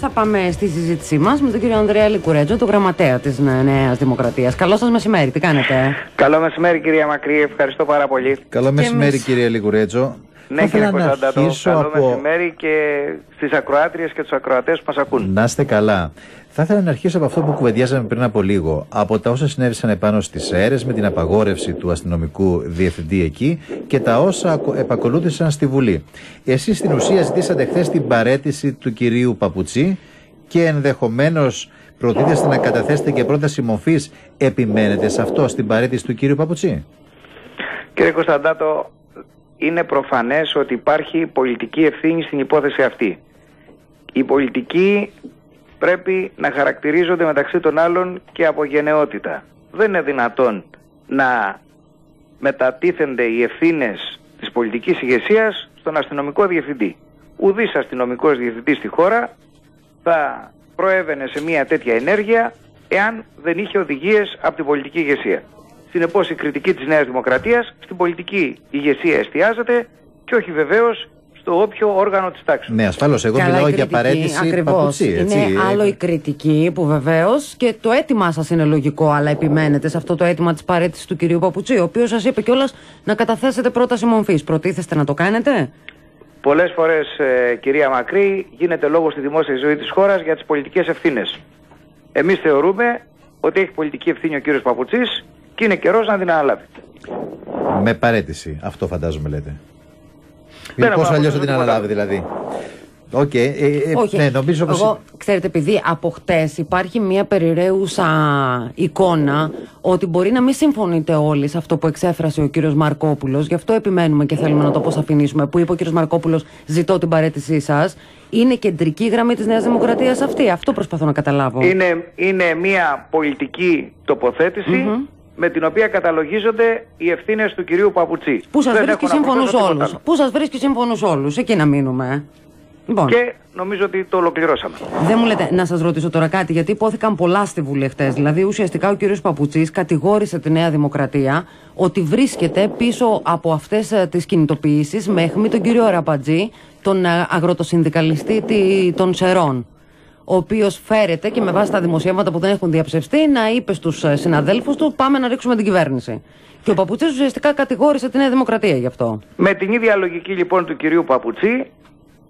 θα πάμε στη συζήτησή μας με τον κύριο Ανδρέα Λικουρέτζο, τον γραμματέα της Νέας Δημοκρατίας. Καλό σας μεσημέρι, τι κάνετε? Καλό μεσημέρι, κυρία Μακρύ, ευχαριστώ πάρα πολύ. Καλό μεσημέρι, κύριε Λικουρέτζο. Ναι, κύριε Κωνσταντάτο, καλό μεσημέρι και στις ακροάτριες και τους ακροατές που μας ακούν. Να είστε καλά. Θα ήθελα να αρχίσω από αυτό που κουβεντιάζαμε πριν από λίγο. Από τα όσα συνέβησαν επάνω στις αίρες με την απαγόρευση του αστυνομικού διευθυντή εκεί και τα όσα επακολούθησαν στη Βουλή. Εσείς στην ουσία ζητήσατε χθες την παραίτηση του κυρίου Παπουτσί και ενδεχομένως προτίθεστε να καταθέσετε και πρόταση μορφής. Επιμένετε σε αυτό, στην παραίτηση του κυρίου Παπουτσί? Κύριε Κωνσταντάτο, είναι προφανές ότι υπάρχει πολιτική ευθύνη στην υπόθεση αυτή. Οι πολιτικοί πρέπει να χαρακτηρίζονται μεταξύ των άλλων και από γενναιότητα. Δεν είναι δυνατόν να μετατίθενται οι ευθύνες της πολιτικής ηγεσίας στον αστυνομικό διευθυντή. Ουδής αστυνομικός διευθυντής στη χώρα θα προέβαινε σε μια τέτοια ενέργεια εάν δεν είχε οδηγίες από την πολιτική ηγεσία. Συνεπώς η κριτική της Νέας Δημοκρατίας στην πολιτική ηγεσία εστιάζεται και όχι βεβαίως στο όποιο όργανο της τάξης. Ναι, ασφαλώς. Εγώ μιλάω για παραίτηση Παπουτσί. Έτσι. Είναι άλλο η κριτική που βεβαίως και το αίτημά σας είναι λογικό, αλλά επιμένετε σε αυτό το αίτημα της παραίτησης του κυρίου Παπουτσί, ο οποίος σας είπε κιόλας να καταθέσετε πρόταση μορφής. Προτίθεστε να το κάνετε? Πολλές φορές, κυρία Μακρύ, γίνεται λόγο στη δημόσια ζωή της χώρας για τις πολιτικές ευθύνες. Εμείς θεωρούμε ότι έχει πολιτική ευθύνη ο κύριος Παπουτσής και είναι καιρός να την αναλάβει. Με παραίτηση, αυτό φαντάζομαι λέτε. Πώς αλλιώς θα την αναλάβει δηλαδή? Όχι, ναι, νομίζω πως... εγώ, ξέρετε, επειδή από χτες υπάρχει μια περιραίουσα εικόνα ότι μπορεί να μην συμφωνείτε όλοι σε αυτό που εξέφρασε ο κύριος Μαρκόπουλος, γι' αυτό επιμένουμε και θέλουμε να το αποσαφηνίσουμε, που είπε ο κύριος Μαρκόπουλος, ζητώ την παραίτησή σας. Είναι κεντρική γραμμή της Νέας Δημοκρατίας αυτή? Αυτό προσπαθώ να καταλάβω. Είναι μια πολιτική τοποθέτηση με την οποία καταλογίζονται οι ευθύνες του κυρίου Παπουτσί. Πού σας βρίσκει σύμφωνους όλους? Πού σας βρίσκει σύμφωνους όλους? Εκεί να μείνουμε. Λοιπόν. Και νομίζω ότι το ολοκληρώσαμε. Δεν μου λέτε να σας ρωτήσω τώρα κάτι, γιατί υπόθηκαν πολλά στη Βουλή χτες. Δηλαδή, ουσιαστικά ο κύριος Παπουτσής κατηγόρησε τη Νέα Δημοκρατία ότι βρίσκεται πίσω από αυτές τις κινητοποιήσεις με αιχμή τον κύριο Αραπατζή, τον αγροτοσυνδικαλιστή των Σερών, ο οποίος φέρεται και με βάση τα δημοσιεύματα που δεν έχουν διαψευστεί να είπε στους συναδέλφους του πάμε να ρίξουμε την κυβέρνηση. Και ο Παπουτσής ουσιαστικά κατηγόρησε τη Νέα Δημοκρατία γι' αυτό. Με την ίδια λογική λοιπόν του κυρίου Παπουτσί,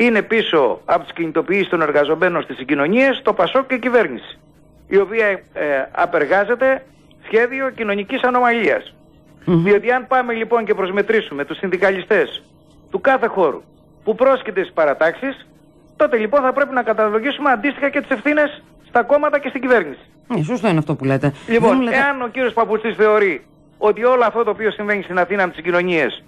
είναι πίσω από τις κινητοποιήσεις των εργαζομένων στις συγκοινωνίες το ΠΑΣΟΚ και η κυβέρνηση, η οποία απεργάζεται σχέδιο κοινωνικής ανομαλίας. Διότι αν πάμε λοιπόν και προσμετρήσουμε τους συνδικαλιστές του κάθε χώρου που πρόσκειται στις παρατάξεις, τότε λοιπόν θα πρέπει να καταλογίσουμε αντίστοιχα και τις ευθύνες στα κόμματα και στην κυβέρνηση. Σωστό είναι αυτό που λέτε. Λοιπόν, εάν ο κύριος Παπουτσής θεωρεί ότι όλο αυτό το οποίο συμβαίνει στην Αθήνα με τις συγκοινωνίες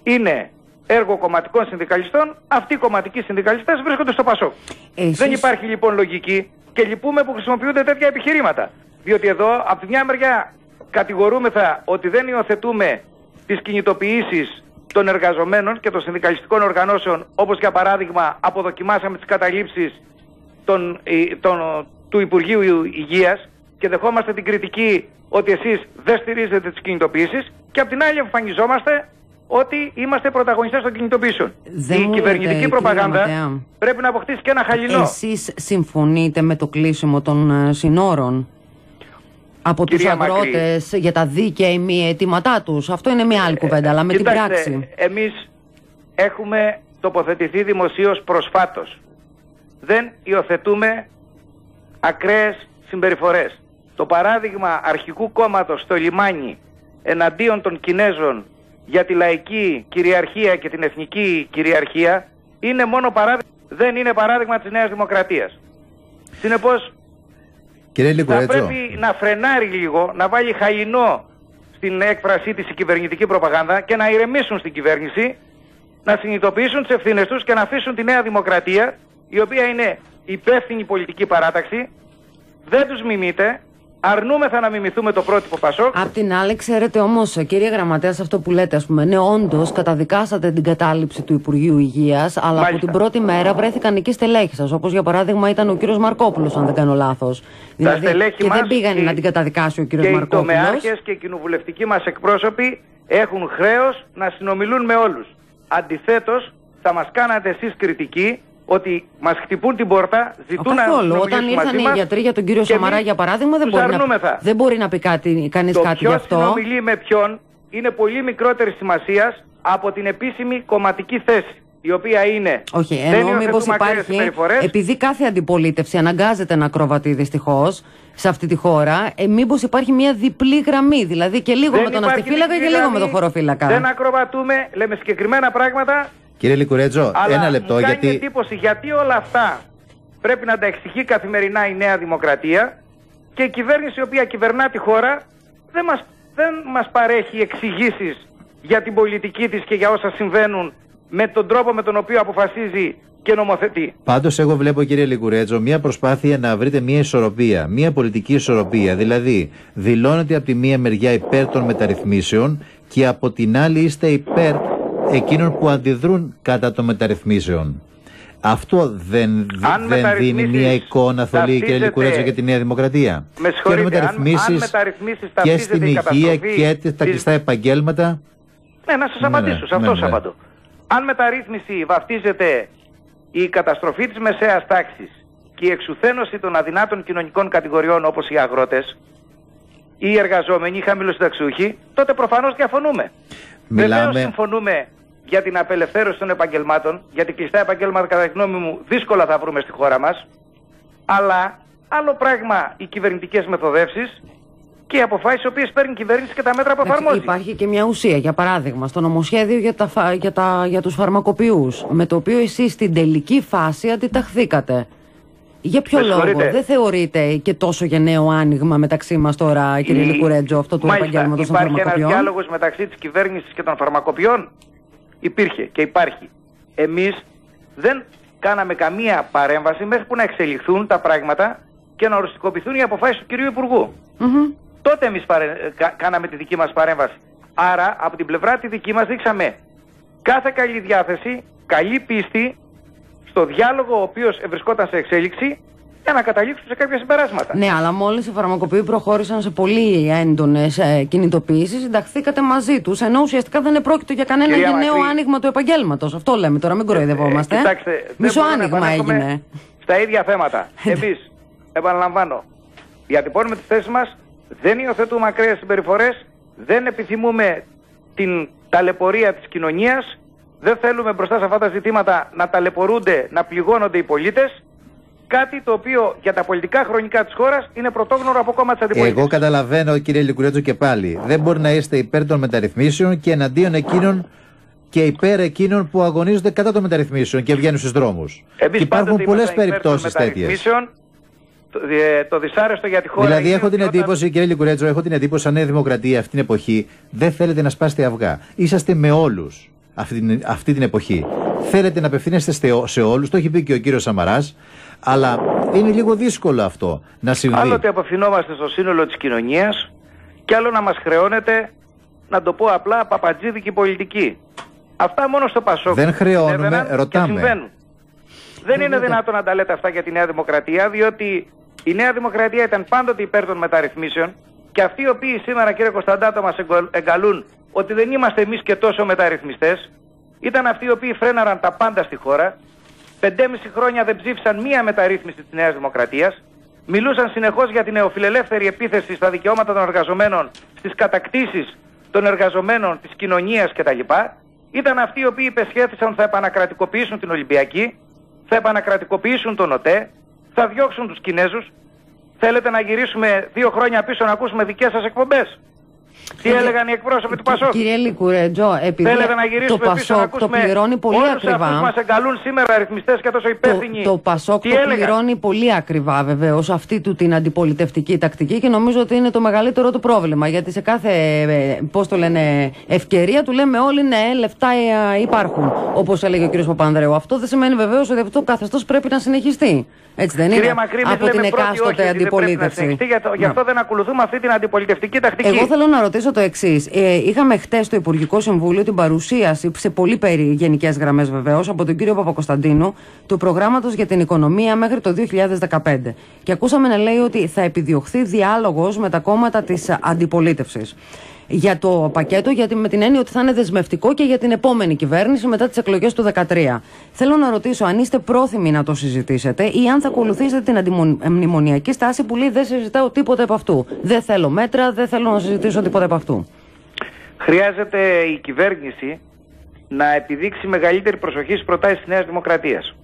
είναι έργο κομματικών συνδικαλιστών, αυτοί οι κομματικοί συνδικαλιστές βρίσκονται στο ΠΑΣΟΚ. Δεν υπάρχει λοιπόν λογική και λυπούμε που χρησιμοποιούνται τέτοια επιχειρήματα. Διότι εδώ από τη μια μεριά κατηγορούμεθα ότι δεν υιοθετούμε τις κινητοποιήσεις των εργαζομένων και των συνδικαλιστικών οργανώσεων, όπως για παράδειγμα αποδοκιμάσαμε τις καταλήψεις του Υπουργείου Υγείας και δεχόμαστε την κριτική ότι εσείς δεν στηρίζετε τις κινητοποιήσεις, και απ' την άλλη εμφανιζόμαστε ότι είμαστε πρωταγωνιστές των κινητοποιήσεων. Η κυβερνητική προπαγάνδα πρέπει να αποκτήσει και ένα χαλινό. Εσείς συμφωνείτε με το κλείσιμο των συνόρων από τους αγρότες για τα δίκαια ή μη αιτήματά τους? Αυτό είναι μια άλλη κουβέντα, αλλά με την πράξη. Εμείς έχουμε τοποθετηθεί δημοσίως προσφάτως. Δεν υιοθετούμε ακραίες συμπεριφορές. Το παράδειγμα αρχικού κόμματος στο λιμάνι εναντίον των Κινέζων για τη λαϊκή κυριαρχία και την εθνική κυριαρχία είναι μόνο παράδειγμα, δεν είναι παράδειγμα της Νέας Δημοκρατίας. Συνεπώς θα πρέπει να φρενάρει λίγο, να βάλει χαλινό στην έκφρασή της η κυβερνητική προπαγάνδα και να ηρεμήσουν στην κυβέρνηση, να συνειδητοποιήσουν τις ευθύνες τους και να αφήσουν τη Νέα Δημοκρατία, η οποία είναι υπεύθυνη πολιτική παράταξη, δεν τους μιμείται. Αρνούμεθα να μιμηθούμε το πρότυπο ΠΑΣΟΚ. Απ' την άλλη, ξέρετε όμως, κύριε Γραμματέα, αυτό που λέτε, ας πούμε, ναι, όντως καταδικάσατε την κατάληψη του Υπουργείου Υγείας, αλλά μάλιστα, από την πρώτη μέρα βρέθηκαν εκεί στελέχοι σας, όπως για παράδειγμα ήταν ο κύριος Μαρκόπουλος, αν δεν κάνω λάθος. Δηλαδή, και δεν πήγανε να την καταδικάσει ο κύριος Μαρκόπουλος. Και οι τομεάρχες και οι κοινοβουλευτικοί μας εκπρόσωποι έχουν χρέος να συνομιλούν με όλους. Αντιθέτως, θα μας κάνατε εσείς κριτική ότι μας χτυπούν την πόρτα, ζητούν να μιλήσουμε. Όταν ήρθαν οι γιατροί για τον κύριο Σαμαρά, για παράδειγμα, δεν μπορεί να πει κανείς κάτι γι' αυτό. Το ποιος συνομιλεί με ποιον είναι πολύ μικρότερη σημασίας από την επίσημη κομματική θέση, η οποία είναι... Όχι, εννοώ μήπως υπάρχει, επειδή κάθε αντιπολίτευση αναγκάζεται να ακροβατεί δυστυχώς σε αυτή τη χώρα, μήπως υπάρχει μια διπλή γραμμή, δηλαδή και λίγο με τον αστιφύλακα και λίγο με τον χωροφύλακα. Δεν ακροβατούμε, λέμε συγκεκριμένα πράγματα. Κύριε Λικουρέτζο, ένα λεπτό, μου κάνει εντύπωση γιατί όλα αυτά πρέπει να τα εξηγεί καθημερινά η Νέα Δημοκρατία και η κυβέρνηση η οποία κυβερνά τη χώρα δεν μας παρέχει εξηγήσεις για την πολιτική της και για όσα συμβαίνουν με τον τρόπο με τον οποίο αποφασίζει και νομοθετεί. Πάντως εγώ βλέπω, κύριε Λικουρέτζο, μια προσπάθεια να βρείτε μια ισορροπία, μια πολιτική ισορροπία. Δηλαδή, δηλώνετε από τη μία μεριά υπέρ των μεταρρυθμίσεων και από την άλλη είστε υπέρ εκείνων που αντιδρούν κατά των μεταρρυθμίσεων. Αυτό δεν δίνει μια εικόνα θολή, κύριε Λικουρέτζο, για τη Νέα Δημοκρατία? Με συγχωρείτε, αν μεταρρυθμίσεις και στην υγεία και τα κλειστά επαγγέλματα. Ναι, να σας απαντήσω, σε αυτό απαντώ. Αν μεταρρύθμιση βαφτίζεται η καταστροφή της μεσαίας τάξης και η εξουθένωση των αδυνάτων κοινωνικών κατηγοριών όπως οι αγρότες, οι εργαζόμενοι, οι χαμηλοσυνταξιούχοι, τότε προφανώς διαφωνούμε. Βεβαίως συμφωνούμε για την απελευθέρωση των επαγγελμάτων, γιατί κλειστά επαγγέλματα κατά τη γνώμη μου δύσκολα θα βρούμε στη χώρα μας, αλλά άλλο πράγμα οι κυβερνητικές μεθοδεύσεις και οι αποφάσεις οι οποίες παίρνει η κυβέρνηση και τα μέτρα που εφαρμόζει. Υπάρχει και μια ουσία, για παράδειγμα, στο νομοσχέδιο για τους φαρμακοποιούς, με το οποίο εσείς στην τελική φάση αντιταχθήκατε. Για ποιο λόγο? Δεν θεωρείτε και τόσο γενναίο άνοιγμα μεταξύ μας τώρα, κύριε Λικουρέτζο, αυτό του επαγγέλματος των φαρμακοποιών? Υπάρχει ένας διάλογος μεταξύ της κυβέρνησης και των φαρμακοποιών? Υπήρχε και υπάρχει. Εμείς δεν κάναμε καμία παρέμβαση μέχρι που να εξελιχθούν τα πράγματα και να οριστικοποιηθούν οι αποφάσεις του κυρίου Υπουργού. Τότε εμείς κάναμε τη δική μας παρέμβαση. Άρα από την πλευρά τη δική μας δείξαμε κάθε καλή διάθεση, καλή πίστη στο διάλογο ο οποίος βρισκόταν σε εξέλιξη για να καταλήξουν σε κάποια συμπεράσματα. Ναι, αλλά μόλις οι φαρμακοποιοί προχώρησαν σε πολύ έντονες κινητοποιήσεις, συνταχθήκατε μαζί τους, ενώ ουσιαστικά δεν επρόκειτο για κανένα γενναίο άνοιγμα του επαγγέλματος. Αυτό λέμε τώρα, μην κοροϊδευόμαστε. Κοιτάξτε, μισό άνοιγμα έγινε. Στα ίδια θέματα. Εμείς, επαναλαμβάνω, διατυπώνουμε τις θέσεις μας, δεν υιοθετούμε ακραίες συμπεριφορές, δεν επιθυμούμε την ταλαιπωρία της κοινωνίας, δεν θέλουμε μπροστά σε αυτά τα ζητήματα να ταλαιπωρούνται, να πληγώνονται οι πολίτες. Κάτι το οποίο για τα πολιτικά χρονικά της χώρας είναι πρωτόγνωρο από κόμμα της αντιπολίτευσης. Εγώ καταλαβαίνω, κύριε Λικουρέτζο, και πάλι. Δεν μπορεί να είστε υπέρ των μεταρρυθμίσεων και εναντίον εκείνων και υπέρ εκείνων που αγωνίζονται κατά των μεταρρυθμίσεων και βγαίνουν στους δρόμους. Υπάρχουν πολλές περιπτώσεις τέτοιες. Το δυσάρεστο για τη χώρα. Δηλαδή, έχω την εντύπωση, κύριε Λικουρέτζο, έχω την εντύπωση, σαν Νέα Δημοκρατία αυτή την εποχή, δεν θέλετε να σπάσετε αυγά. Είσαστε με όλους αυτή την εποχή. Θέλετε να απευθύνεστε σε όλους, το έχει πει και ο κύριος Σαμαράς, αλλά είναι λίγο δύσκολο αυτό να συμβεί. Άλλο ότι απευθυνόμαστε στο σύνολο της κοινωνίας και άλλο να μας χρεώνεται, να το πω απλά, παπατζίδικη πολιτική. Αυτά μόνο στο Πασόκ. Δεν χρεώνουμε, ρωτάμε. Δεν είναι δυνατόν να τα λέτε αυτά για τη Νέα Δημοκρατία, διότι η Νέα Δημοκρατία ήταν πάντοτε υπέρ των μεταρρυθμίσεων και αυτοί οι οποίοι σήμερα, κύριε Κωνσταντάτο, μας εγκαλούν ότι δεν είμαστε εμείς και τόσο μεταρρυθμιστές, ήταν αυτοί οι οποίοι φρέναραν τα πάντα στη χώρα. 5,5 χρόνια δεν ψήφισαν μία μεταρρύθμιση της Νέας Δημοκρατίας. Μιλούσαν συνεχώς για την νεοφιλελεύθερη επίθεση στα δικαιώματα των εργαζομένων, στις κατακτήσεις των εργαζομένων, της κοινωνίας κτλ. Ήταν αυτοί οι οποίοι υπεσχέθησαν ότι θα επανακρατικοποιήσουν την Ολυμπιακή, θα επανακρατικοποιήσουν τον ΟΤΕ, θα διώξουν τους Κινέζους. Θέλετε να γυρίσουμε 2 χρόνια πίσω να ακούσουμε δικές σας εκπομπές? Τι έλεγαν οι εκπρόσωποι του Πασόκ? Κύριε Λικουρέτζο, επειδή το Πασόκ το πληρώνει πολύ ακριβά. Όλους μας εγκαλούν σήμερα αριθμιστές και τόσο υπεύθυνοι. Το Πασόκ το πληρώνει πολύ ακριβά βεβαίως αυτή του την αντιπολιτευτική τακτική και νομίζω ότι είναι το μεγαλύτερο του πρόβλημα. Γιατί σε κάθε, πώς το λένε, ευκαιρία του λέμε όλοι ναι, λεφτά υπάρχουν. Όπως έλεγε ο κ. Παπανδρέου. Αυτό δεν σημαίνει βεβαίως ότι αυτό το καθεστώς πρέπει να συνεχιστεί. Έτσι δεν είναι? Από την εκάστοτε αντιπολίτευση. Γι' αυτό δεν ακολουθούμε αυτή την αντιπολιτευτική τακτική. Εγώ θέλω να ρωτήσω το εξής. Είχαμε χτες στο Υπουργικό Συμβούλιο την παρουσίαση, σε πολύ γενικές γραμμές βεβαίως, από τον κύριο Παπακοσταντίνου, του προγράμματος για την οικονομία μέχρι το 2015. Και ακούσαμε να λέει ότι θα επιδιωχθεί διάλογος με τα κόμματα της αντιπολίτευσης. για το πακέτο, γιατί με την έννοια ότι θα είναι δεσμευτικό και για την επόμενη κυβέρνηση μετά τις εκλογές του 2013. Θέλω να ρωτήσω αν είστε πρόθυμοι να το συζητήσετε ή αν θα ακολουθήσετε την αντιμνημονιακή στάση που λέει δεν συζητάω τίποτα από αυτού. Δεν θέλω μέτρα, δεν θέλω να συζητήσω τίποτα από αυτού. Χρειάζεται η κυβέρνηση να επιδείξει μεγαλύτερη προσοχή στις προτάσεις της Νέας Δημοκρατίας.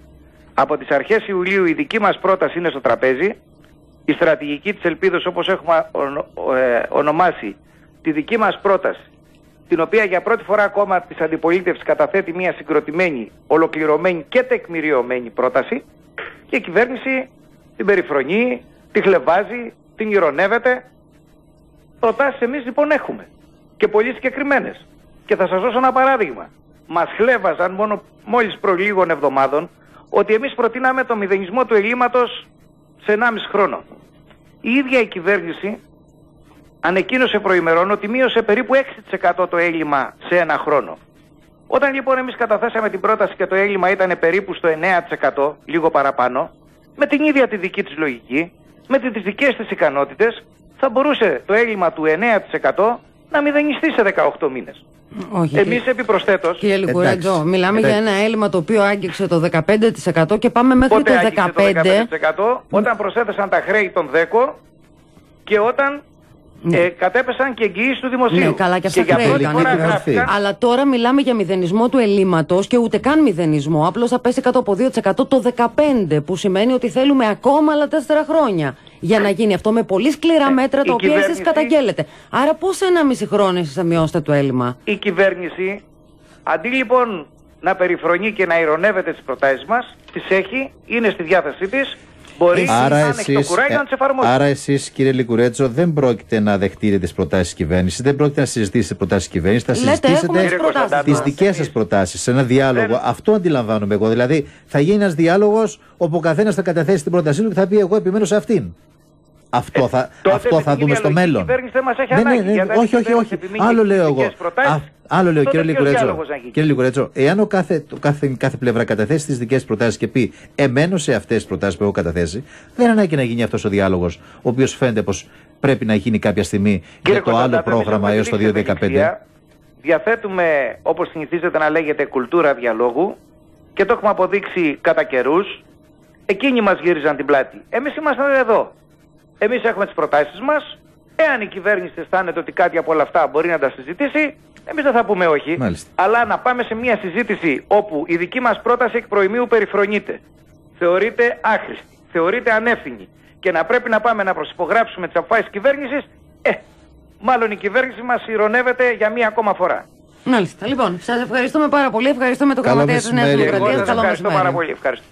Από τις αρχές Ιουλίου η δική μας πρόταση είναι στο τραπέζι. Η στρατηγική της ελπίδος, όπως έχουμε ονομάσει τη δική μας πρόταση, την οποία για πρώτη φορά ακόμα της αντιπολίτευσης καταθέτει μια συγκροτημένη, ολοκληρωμένη και τεκμηριωμένη πρόταση, και η κυβέρνηση την περιφρονεί, τη χλευάζει, την ειρωνεύεται. Προτάσεις εμείς λοιπόν έχουμε και πολύ συγκεκριμένες. Και θα σας δώσω ένα παράδειγμα. Μας χλέβαζαν μόλις προ λίγων εβδομάδων ότι εμείς προτείναμε το μηδενισμό του ελλείμματος σε 1,5 χρόνο. Η ίδια η κυβέρνηση ανεκοίνωσε προημερών ότι μείωσε περίπου 6% το έλλειμμα σε 1 χρόνο. Όταν λοιπόν εμείς καταθέσαμε την πρόταση και το έλλειμμα ήταν περίπου στο 9%, λίγο παραπάνω, με την ίδια τη δική της λογική, με τις δικές της ικανότητες, θα μπορούσε το έλλειμμα του 9% να μηδενιστεί σε 18 μήνες. Όχι, εμείς επιπροσθέτως... Κύριε Λικουρέτζο, μιλάμε για ένα έλλειμμα το οποίο άγγιξε το 15% και πάμε μέχρι το 15%. Το 15% όταν προσέθεσαν τα χρέη των ΔΕΚΟ και όταν κατέπεσαν και εγγυήσεις του δημοσίου. Ναι, καλά, και αυτά χρέη. Αλλά τώρα μιλάμε για μηδενισμό του ελλείμματος και ούτε καν μηδενισμό. Απλώς θα πέσει κάτω από 2% το 15%, που σημαίνει ότι θέλουμε ακόμα άλλα 4 χρόνια για να γίνει αυτό με πολύ σκληρά μέτρα τα οποία εσείς καταγγέλλετε. Άρα πώς σε 1,5 χρόνο εσείς θα μειώσετε το έλλειμμα? Η κυβέρνηση, αντί λοιπόν να περιφρονεί και να ειρωνεύεται τις προτάσεις μας, τις έχει, είναι στη διάθεσή της. Μπορεί να έχει το κουράγιο να τις εφαρμόσει. Άρα εσείς, κύριε Λικουρέτζο, δεν πρόκειται να δεχτείτε τις προτάσεις της κυβέρνησης, δεν πρόκειται να συζητήσετε τις προτάσεις της κυβέρνησης, θα συζητήσετε τις δικές σας προτάσεις σε ένα διάλογο. Αυτό αντιλαμβάνομαι εγώ. Δηλαδή, θα γίνει ένας διάλογος όπου ο καθένας θα καταθέσει την πρότασή του και θα πει: εγώ επιμένω σε αυτήν. Αυτό θα δούμε στο μέλλον. Η κυβέρνηση δεν μας έχει ανάγκη. Όχι. Άλλο λέω εγώ. Άλλο λέω, κύριε Λικουρέτζο, εάν κάθε πλευρά καταθέσει τις δικές προτάσεις και πει εμένω σε αυτές τις προτάσεις που έχω καταθέσει, δεν ανάγκη να γίνει αυτός ο διάλογος, ο οποίος φαίνεται πως πρέπει να γίνει κάποια στιγμή για το άλλο πρόγραμμα έως το 2015. Διαθέτουμε, όπως συνηθίζεται να λέγεται, κουλτούρα διαλόγου και το έχουμε αποδείξει κατά καιρούς. Εκείνοι μας γύριζαν την πλάτη. Εμείς ήμασταν εδώ. Εμείς έχουμε τις προτάσεις μας. Εάν η κυβέρνηση αισθάνεται ότι κάτι από όλα αυτά μπορεί να τα συζητήσει, εμείς δεν θα πούμε όχι. Μάλιστα. Αλλά να πάμε σε μια συζήτηση όπου η δική μας πρόταση εκ προημίου περιφρονείται, θεωρείται άχρηστη, θεωρείται ανεύθυνη και να πρέπει να πάμε να προσυπογράψουμε τις αποφάσεις της κυβέρνησης, μάλλον η κυβέρνηση μας ειρωνεύεται για μία ακόμα φορά. Μάλιστα. Λοιπόν, σας ευχαριστούμε πάρα πολύ. Ευχαριστούμε το Γραμματέα της Νέας Δημοκρατίας. Ευχαριστώ πάρα πολύ. Ευχαριστώ.